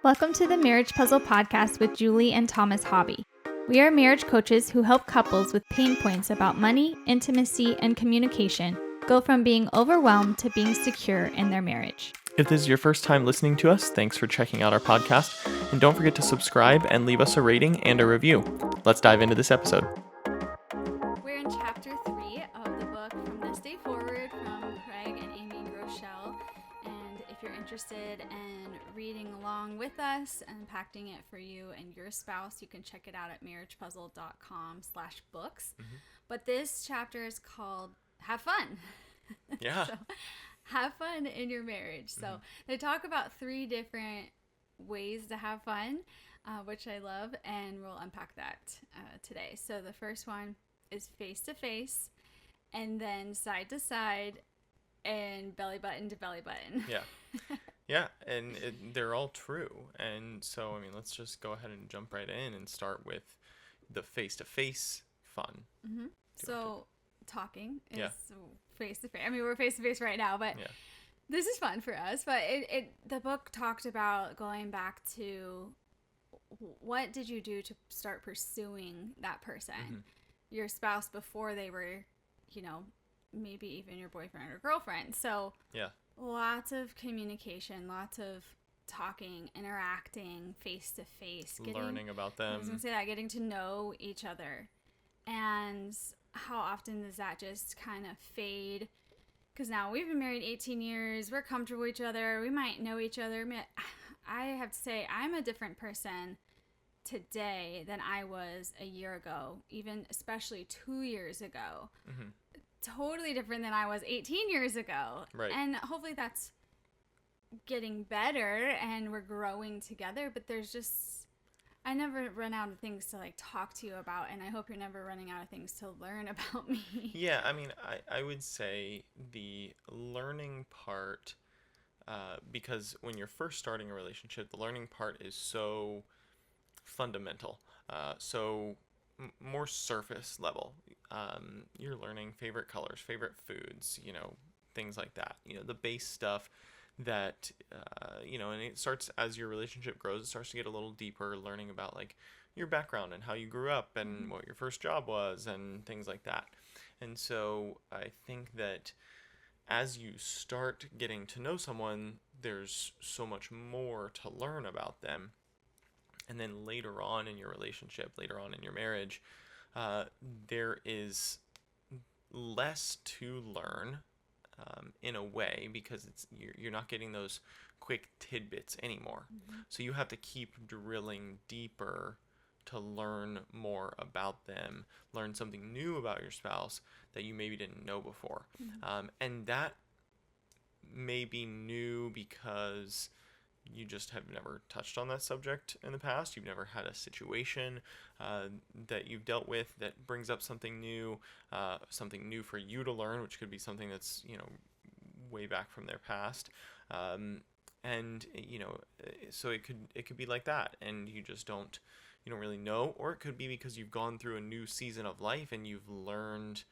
Welcome to the Marriage Puzzle Podcast with Juli and Thomas Hobby. We are marriage coaches who help couples with pain points about money, intimacy, and communication go from being overwhelmed to being secure in their marriage. If this is your first time listening to us, thanks for checking out our podcast. And don't forget to subscribe and leave us a rating and a review. Let's dive into this episode. We're in chapter 3 of the book From This Day Forward from Craig and Amy Groeschel. And if you're interested in reading along with us and impacting it for you and your spouse, you can check it out at marriagepuzzle.com/books. Mm-hmm. But this chapter is called Have Fun. Yeah. So, have fun in your marriage. So they talk about 3 different ways to have fun, which I love, and we'll unpack that today. So the first one is face to face, and then side to side, and belly button to belly button. Yeah. Yeah, and they're all true. And so, let's just go ahead and jump right in and start with the face-to-face fun. Mm-hmm. So talking is face-to-face. We're face-to-face right now, but this is fun for us. But the book talked about going back to what did you do to start pursuing that person, your spouse, before they were, maybe even your boyfriend or girlfriend. So lots of communication, lots of talking, interacting face-to-face. Learning about them. I was going to say that, getting to know each other. And how often does that just kind of fade? Because now we've been married 18 years. We're comfortable with each other. We might know each other. I have to say, I'm a different person today than I was a year ago, even especially 2 years ago. Mm-hmm. Totally different than I was 18 years ago. Right. And hopefully that's getting better and we're growing together. But I never run out of things to talk to you about, and I hope you're never running out of things to learn about me. Yeah, I would say the learning part, because when you're first starting a relationship, the learning part is so fundamental, more surface level. You're learning favorite colors, favorite foods, things like that. The base stuff that, and it starts as your relationship grows, it starts to get a little deeper, learning about your background and how you grew up and what your first job was and things like that. And so I think that as you start getting to know someone, there's so much more to learn about them. And then later on in your relationship, later on in your marriage, there is less to learn in a way, because you're not getting those quick tidbits anymore. Mm-hmm. So you have to keep drilling deeper to learn more about them, learn something new about your spouse that you maybe didn't know before. Mm-hmm. And that may be new because you just have never touched on that subject in the past. You've never had a situation that you've dealt with that brings up something new for you to learn, which could be something that's, way back from their past. So it could be like that, and you don't really know, or it could be because you've gone through a new season of life and you've learned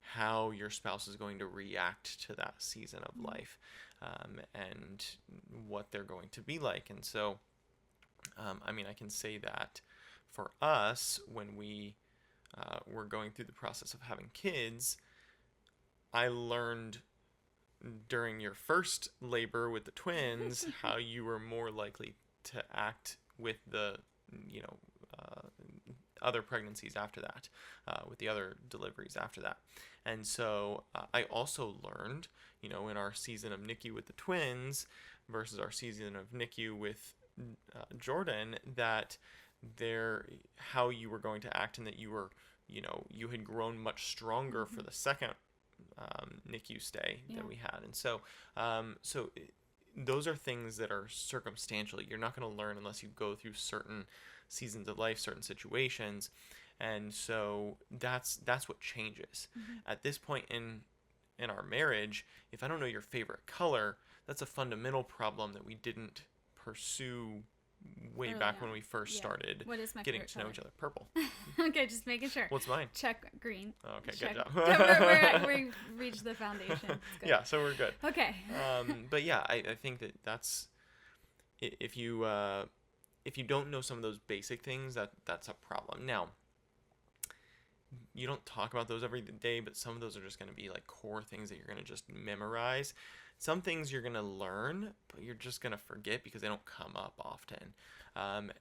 how your spouse is going to react to that season of life, and what they're going to be like. And so, I can say that for us, when we were going through the process of having kids, I learned during your first labor with the twins how you were more likely to act with the, other pregnancies after that, with the other deliveries after that. And so I also learned, in our season of NICU with the twins versus our season of NICU with Jordan, that how you were going to act, and that you were, you had grown much stronger for the second NICU stay that we had. And so those are things that are circumstantial. You're not going to learn unless you go through certain seasons of life, certain situations. And so that's what changes. Mm-hmm. At this point in our marriage, if I don't know your favorite color, that's a fundamental problem that we didn't pursue way back when we first started getting to know each other. Purple. Okay, just making sure. What's mine? Check green. Okay, Check. good job. We've reached the foundation. Yeah, so we're good. Okay. But yeah, I think that's if you don't know some of those basic things, that's a problem. Now, you don't talk about those every day, but some of those are just going to be like core things that you're going to just memorize. Some things you're going to learn, but you're just going to forget because they don't come up often.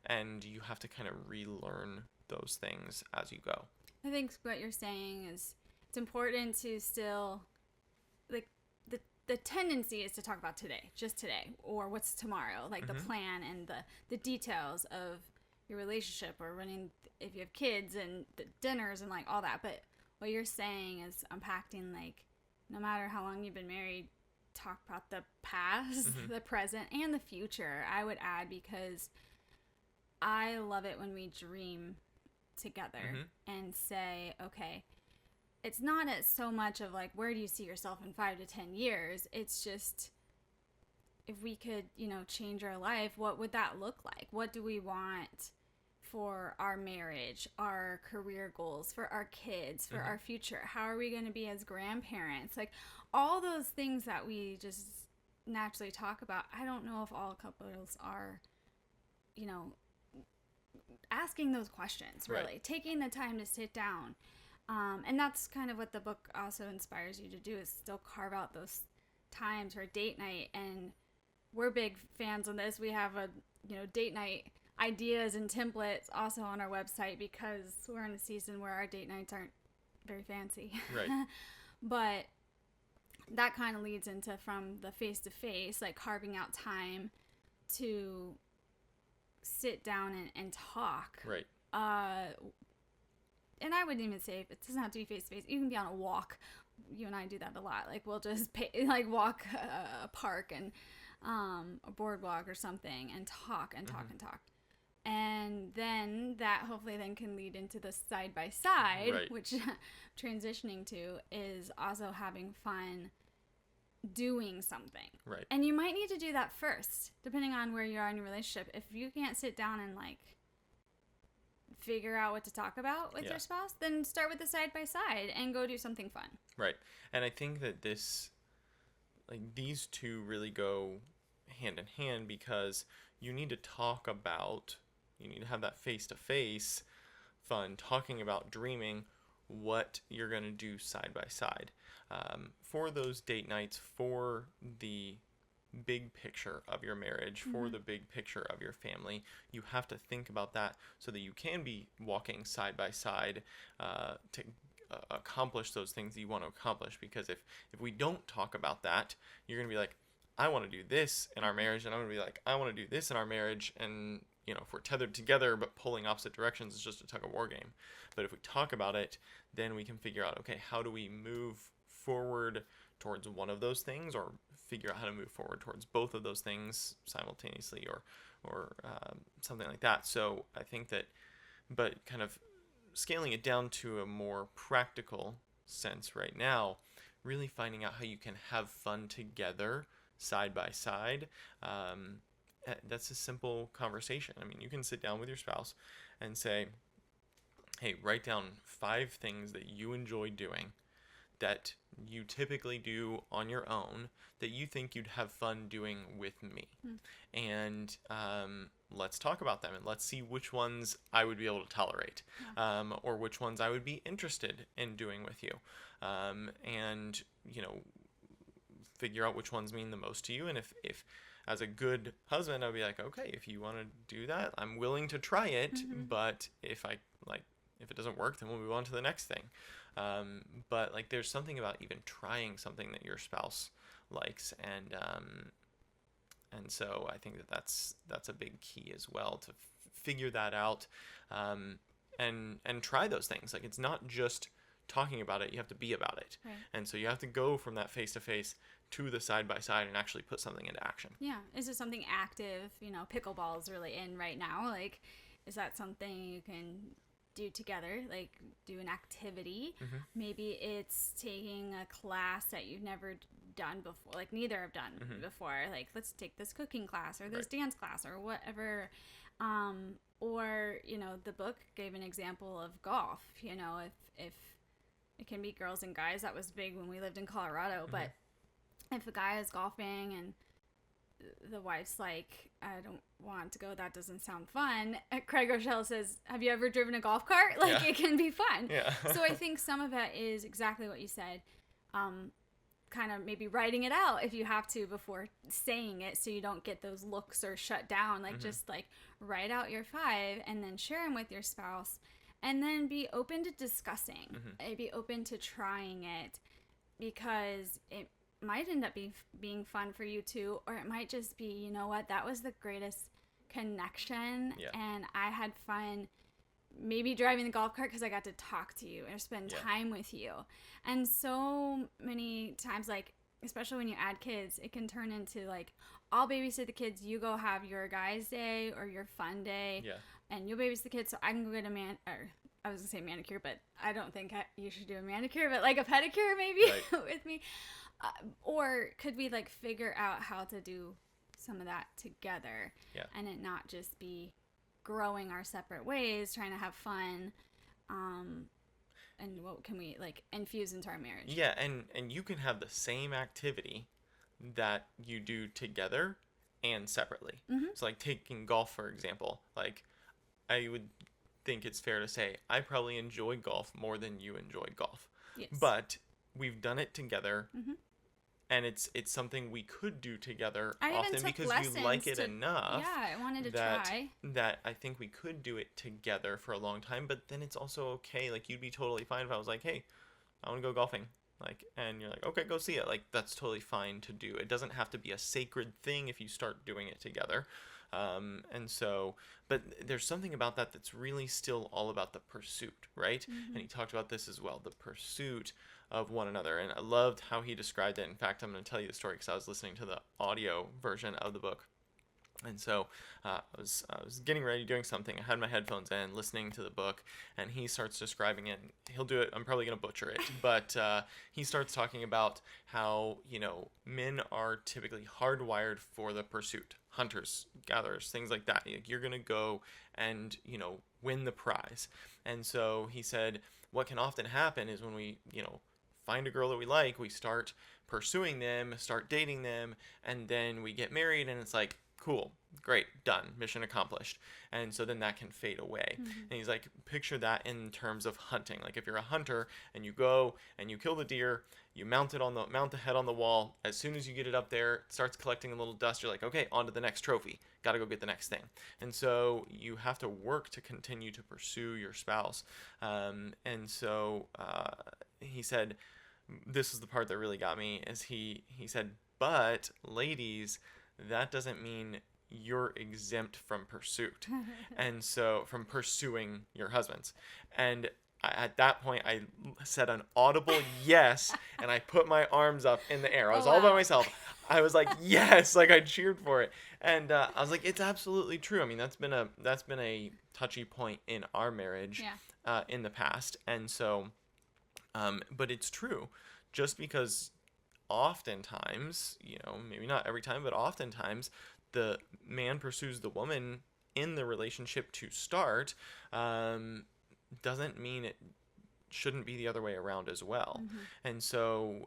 And you have to kind of relearn those things as you go. I think what you're saying is it's important to still, like, the tendency is to talk about today, just today, or what's tomorrow, like the plan and the details of your relationship, or running, if you have kids, and the dinners and like all that. But what you're saying is unpacking, like, no matter how long you've been married, talk about the past, the present, and the future, I would add, because I love it when we dream together and say, okay, it's not so much of like, where do you see yourself in 5 to 10 years? It's just, if we could, change our life, what would that look like? What do we want for our marriage, our career goals, for our kids, for our future? How are we going to be as grandparents? Like, all those things that we just naturally talk about. I don't know if all couples are, asking those questions, really. Right. Taking the time to sit down. And that's kind of what the book also inspires you to do, is still carve out those times for date night. And we're big fans on this. We have date night ideas and templates also on our website, because we're in a season where our date nights aren't very fancy. Right. But that kind of leads into, from the face-to-face, like carving out time to sit down and talk. Right. And I wouldn't even say, it doesn't have to be face-to-face. You can be on a walk. You and I do that a lot. Like, we'll just walk a park and a boardwalk or something, and talk and talk and talk. And then that hopefully then can lead into the side-by-side, right. which transitioning to is also having fun doing something. Right. And you might need to do that first, depending on where you are in your relationship. If you can't sit down and like figure out what to talk about with your spouse, then start with the side-by-side and go do something fun. Right. And I think that these two really go hand in hand, because you need to talk about, you need to have that face-to-face fun, talking about dreaming what you're going to do side by side. For those date nights, for the big picture of your marriage, for the big picture of your family, you have to think about that so that you can be walking side by side to accomplish those things that you want to accomplish. Because if we don't talk about that, you're going to be like, I want to do this in our marriage, and I'm going to be like, I want to do this in our marriage, and if we're tethered together but pulling opposite directions, it's just a tug of war game. But if we talk about it, then we can figure out, okay, how do we move forward towards one of those things, or figure out how to move forward towards both of those things simultaneously, or something like that. So I think that, but kind of scaling it down to a more practical sense right now, really finding out how you can have fun together side by side. That's a simple conversation. I mean, you can sit down with your spouse and say, hey, write down 5 things that you enjoy doing, that you typically do on your own, that you think you'd have fun doing with me. And let's talk about them, and let's see which ones I would be able to tolerate, or which ones I would be interested in doing with you. And, figure out which ones mean the most to you. And if as a good husband, I'll be like, okay, if you want to do that, I'm willing to try it. But if it doesn't work, then we'll move on to the next thing. But there's something about even trying something that your spouse likes, and so I think that's a big key as well, to figure that out, and try those things. It's not just talking about it, you have to be about it. Right. And so you have to go from that face-to-face to the side-by-side and actually put something into action. Yeah. Is it something active? Pickleball is really in right now. Is that something you can do together? Do an activity? Maybe it's taking a class that you've never done before, neither have done before. Let's take this cooking class, or this dance class, or whatever. Or, the book gave an example of golf. If it can be girls and guys, that was big when we lived in Colorado, but if a guy is golfing and the wife's like, I don't want to go. That doesn't sound fun. Craig Rochelle says, have you ever driven a golf cart? Like, it can be fun. Yeah. So I think some of it is exactly what you said. Kind of maybe writing it out if you have to before saying it, so you don't get those looks or shut down. Like, just like write out your 5 and then share them with your spouse, and then be open to discussing. Be open to trying it, because it might end up being fun for you too, or it might just be, you know what, that was the greatest connection, and I had fun maybe driving the golf cart because I got to talk to you or spend time with you. And so many times, like, especially when you add kids, it can turn into like, I'll babysit the kids, you go have your guys' day or your fun day, and you'll babysit the kids so I can go get I was gonna say manicure, but I don't think you should do a manicure, but like a pedicure maybe with me. Or could we like figure out how to do some of that together, and it not just be growing our separate ways, trying to have fun, and what can we like infuse into our marriage? Yeah, and you can have the same activity that you do together and separately. So like taking golf, for example, like I would think it's fair to say I probably enjoy golf more than you enjoy golf. Yes. But we've done it together. And it's something we could do together often because you like it enough. Yeah, I wanted to try. That I think we could do it together for a long time, but then it's also okay. Like, you'd be totally fine if I was like, hey, I want to go golfing. Like, and you're like, okay, go see it. Like, that's totally fine to do. It doesn't have to be a sacred thing if you start doing it together. And so, but there's something about that that's really still all about the pursuit, right? And he talked about this as well, the pursuit of one another. And I loved how he described it. In fact, I'm going to tell you the story because I was listening to the audio version of the book. And so I was getting ready, doing something. I had my headphones in, listening to the book, and he starts describing it. He'll do it. I'm probably going to butcher it, but he starts talking about how, you know, men are typically hardwired for the pursuit. Hunters, gatherers, things like that. You're going to go and, you know, win the prize. And so he said, what can often happen is when we, you know, find a girl that we like, we start pursuing them, start dating them, and then we get married, and it's like, cool, great, done, mission accomplished. And so then that can fade away. And he's like, picture that in terms of hunting. Like, if you're a hunter and you go and you kill the deer, you mount the head on the wall. As soon as you get it up there, it starts collecting a little dust. You're like, okay, on to the next trophy. Got to go get the next thing. And so you have to work to continue to pursue your spouse. And so he said, this is the part that really got me, is he said, but ladies, that doesn't mean you're exempt from pursuit. And so from pursuing your husbands. And at that point, I said an audible yes, and I put my arms up in the air. I was all by myself. I was like, yes, like I cheered for it. And I was like, it's absolutely true. I mean, that's been a touchy point in our marriage in the past. And so, but it's true. Just because oftentimes, you know, maybe not every time, but oftentimes the man pursues the woman in the relationship to start, doesn't mean it shouldn't be the other way around as well. And so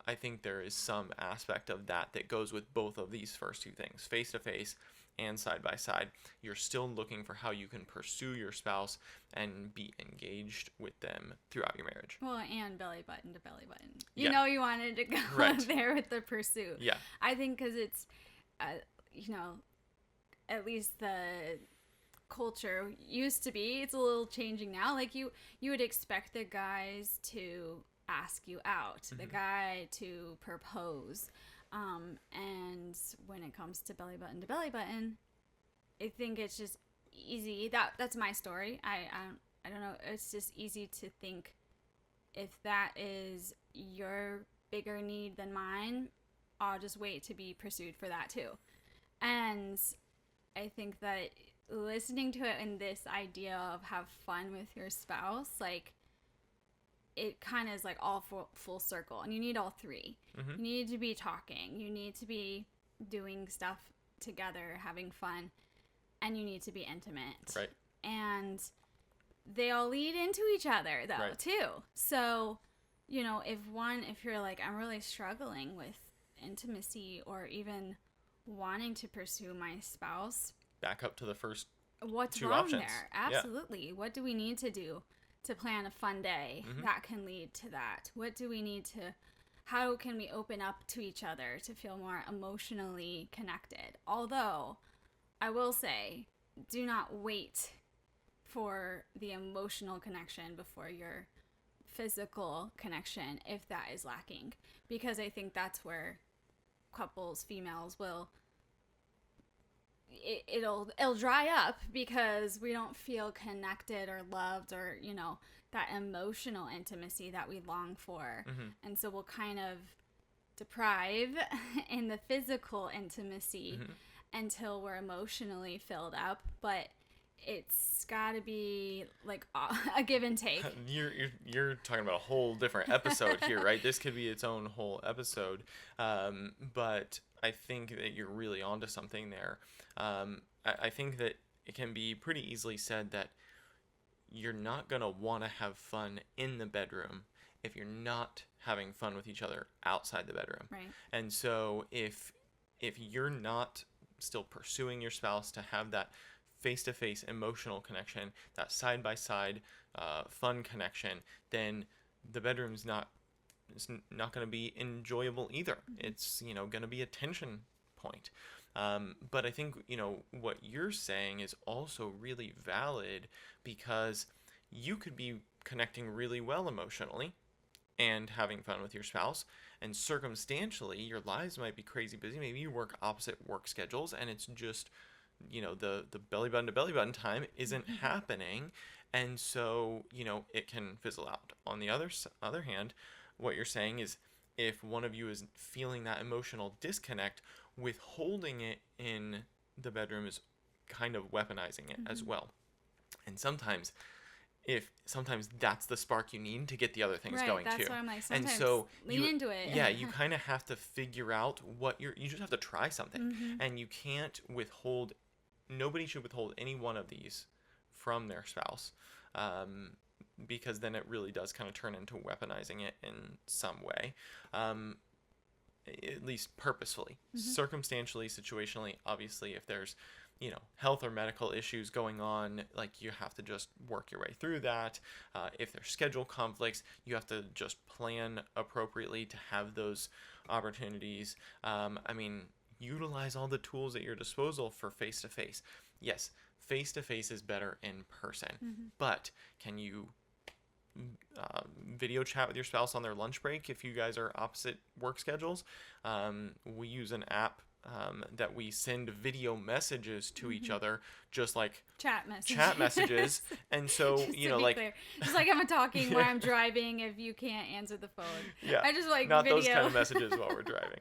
I think there is some aspect of that goes with both of these first two things, face to face and side by side. You're still looking for how you can pursue your spouse and be engaged with them throughout your marriage. Well, and belly button to belly button. You know, you wanted to go there with the pursuit. Yeah. I think because it's, you know, at least the culture used to be, it's a little changing now. Like you would expect the guys to ask you out, the guy to propose. And when it comes to belly button, I think it's just easy. That's my story. I don't know. It's just easy to think if that is your bigger need than mine, I'll just wait to be pursued for that too. And I think that listening to it and this idea of have fun with your spouse, like, it kind of is like all full circle, and you need all three. You need to be talking, you need to be doing stuff together, having fun, and you need to be intimate. Right. And they all lead into each other though, too. So, you know, if you're like, I'm really struggling with intimacy or even wanting to pursue my spouse, back up to the first what's two wrong options. there? Absolutely. Yeah. What do we need to do to plan a fun day that can lead to that? What do we need to, how can we open up to each other to feel more emotionally connected? Although, I will say, do not wait for the emotional connection before your physical connection if that is lacking. Because I think that's where couples, females, will... It'll dry up because we don't feel connected or loved or, you know, that emotional intimacy that we long for. And so we'll kind of deprive in the physical intimacy until we're emotionally filled up. But it's got to be like a give and take. You're talking about a whole different episode here, right? This could be its own whole episode. But I think that you're really onto something there. I think that it can be pretty easily said that you're not going to want to have fun in the bedroom if you're not having fun with each other outside the bedroom. Right. And so if you're not still pursuing your spouse to have that face-to-face emotional connection, that side-by-side fun connection, then the bedroom's not going to be enjoyable either. It's, you know, going to be a tension point. But I think, you know, what you're saying is also really valid because you could be connecting really well emotionally and having fun with your spouse, and circumstantially your lives might be crazy busy. Maybe you work opposite work schedules and it's just, you know, the belly button to belly button time isn't happening, and so, you know, it can fizzle out. On the other hand, what you're saying is if one of you is feeling that emotional disconnect, withholding it in the bedroom is kind of weaponizing it as well. And sometimes that's the spark you need to get the other things going that's too. What I'm like, sometimes and so lean into it. Yeah, you kind of have to figure out what you just have to try something. And you can't withhold, nobody should withhold any one of these from their spouse. Because then it really does kind of turn into weaponizing it in some way. At least purposefully. Circumstantially, situationally, obviously, if there's, you know, health or medical issues going on, like, you have to just work your way through that. If there's schedule conflicts, you have to just plan appropriately to have those opportunities. I mean, utilize all the tools at your disposal for face-to-face. Yes, face-to-face is better in person, but can you video chat with your spouse on their lunch break if you guys are opposite work schedules? We use an app that we send video messages to each other, just like chat messages. And so, just you know, like clear. Just like I'm talking while I'm driving if you can't answer the phone. Yeah, I just like not video. Those kind of messages while we're driving.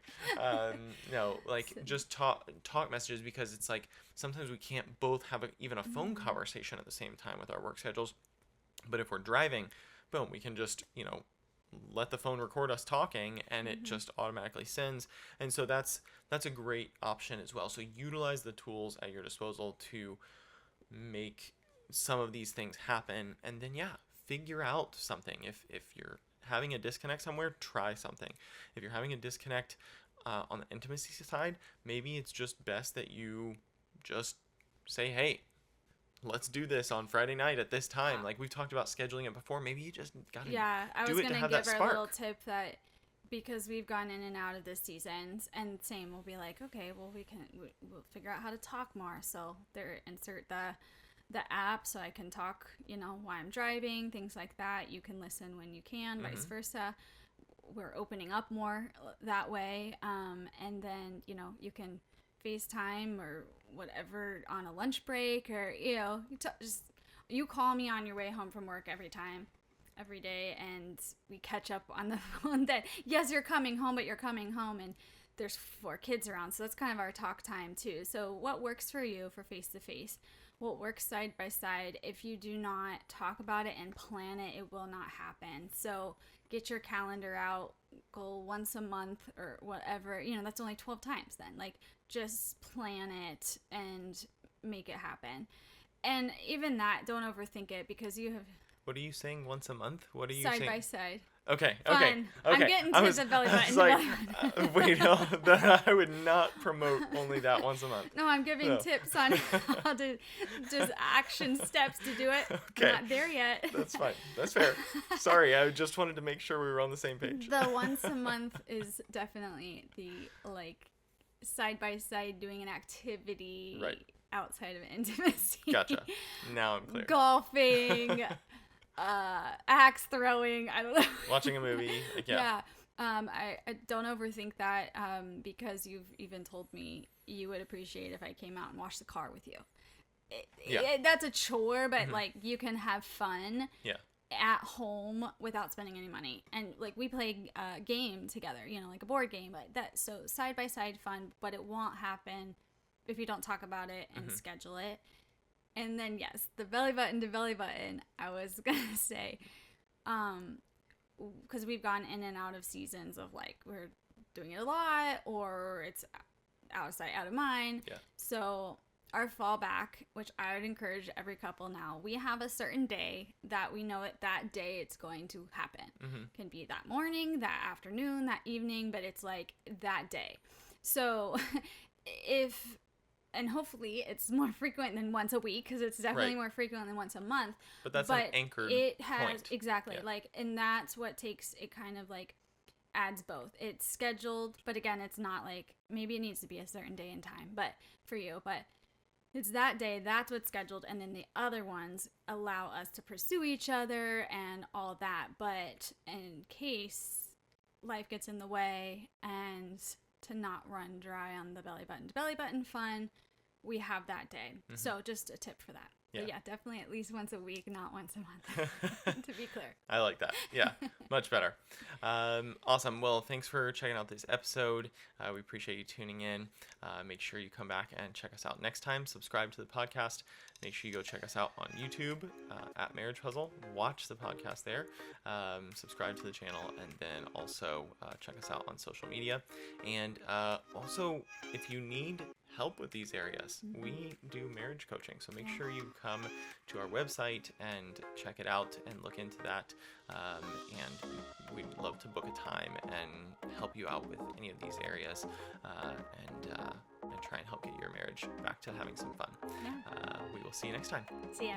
No, like just talk messages, because it's like sometimes we can't both have even a phone conversation at the same time with our work schedules. But if we're driving, boom, we can just, you know, let the phone record us talking, and it just automatically sends. And so that's a great option as well. So utilize the tools at your disposal to make some of these things happen. And then, figure out something. If you're having a disconnect somewhere, try something. If you're having a disconnect on the intimacy side, maybe it's just best that you just say, hey, let's do this on Friday night at this time. Like we've talked about scheduling it before. Maybe you just got to do it to have that spark. I was going to give her a little tip that because we've gone in and out of the seasons, and same, we'll be like, okay, well, we'll figure out how to talk more. So there, insert the app so I can talk, you know, while I'm driving, things like that. You can listen when you can, vice versa. We're opening up more that way. And then, you know, you can FaceTime or whatever on a lunch break, or, you know, you call me on your way home from work every day, and we catch up on the phone that, yes, you're coming home, but you're coming home and there's 4 kids around. So that's kind of our talk time too. So what works for you for face-to-face? What works side by side? If you do not talk about it and plan it, it will not happen. So get your calendar out, go once a month or whatever, you know, that's only 12 times then. Like, just plan it and make it happen. And even that, don't overthink it, because you have... What are you saying, once a month? What are you saying? Side by side. Okay. Fun. I'm getting to the belly button. Like, wait, I would not promote only that once a month. No, I'm giving tips on how to just action steps to do it. Okay. I'm not there yet. That's fine. That's fair. Sorry, I just wanted to make sure we were on the same page. The once a month is definitely the like side by side doing an activity outside of intimacy. Gotcha. Now I'm clear. Golfing. Axe throwing, I don't know. Watching a movie. Like, yeah. I don't overthink that because you've even told me you would appreciate if I came out and washed the car with you. That's a chore, but like you can have fun at home without spending any money. And like we play a game together, you know, like a board game, but so side by side fun, but it won't happen if you don't talk about it and schedule it. And then, yes, the belly button to belly button, I was going to say, because we've gone in and out of seasons of, like, we're doing it a lot, or it's out of sight, out of mind. Yeah. So our fallback, which I would encourage every couple now, we have a certain day that we know it that day it's going to happen. Can be that morning, that afternoon, that evening, but it's, like, that day. So and hopefully it's more frequent than once a week because it's definitely more frequent than once a month. But that's an anchored it has point. Exactly like, and that's what takes it kind of like adds both. It's scheduled, but again, it's not like maybe it needs to be a certain day and time, but for you, but it's that day. That's what's scheduled, and then the other ones allow us to pursue each other and all that. But in case life gets in the way and to not run dry on the belly button to belly button fun, we have that day. So just a tip for that. Yeah. But yeah, definitely at least once a week, not once a month, to be clear. I like that. Yeah, much better. Awesome. Well, thanks for checking out this episode. We appreciate you tuning in. Make sure you come back and check us out next time. Subscribe to the podcast. Make sure you go check us out on YouTube at Marriage Puzzle. Watch the podcast there. Subscribe to the channel, and then also check us out on social media. And also, if you need help with these areas, we do marriage coaching. So make sure you come to our website and check it out and look into that. And we'd love to book a time and help you out with any of these areas and try and help get your marriage back to having some fun. We will see you next time. See ya.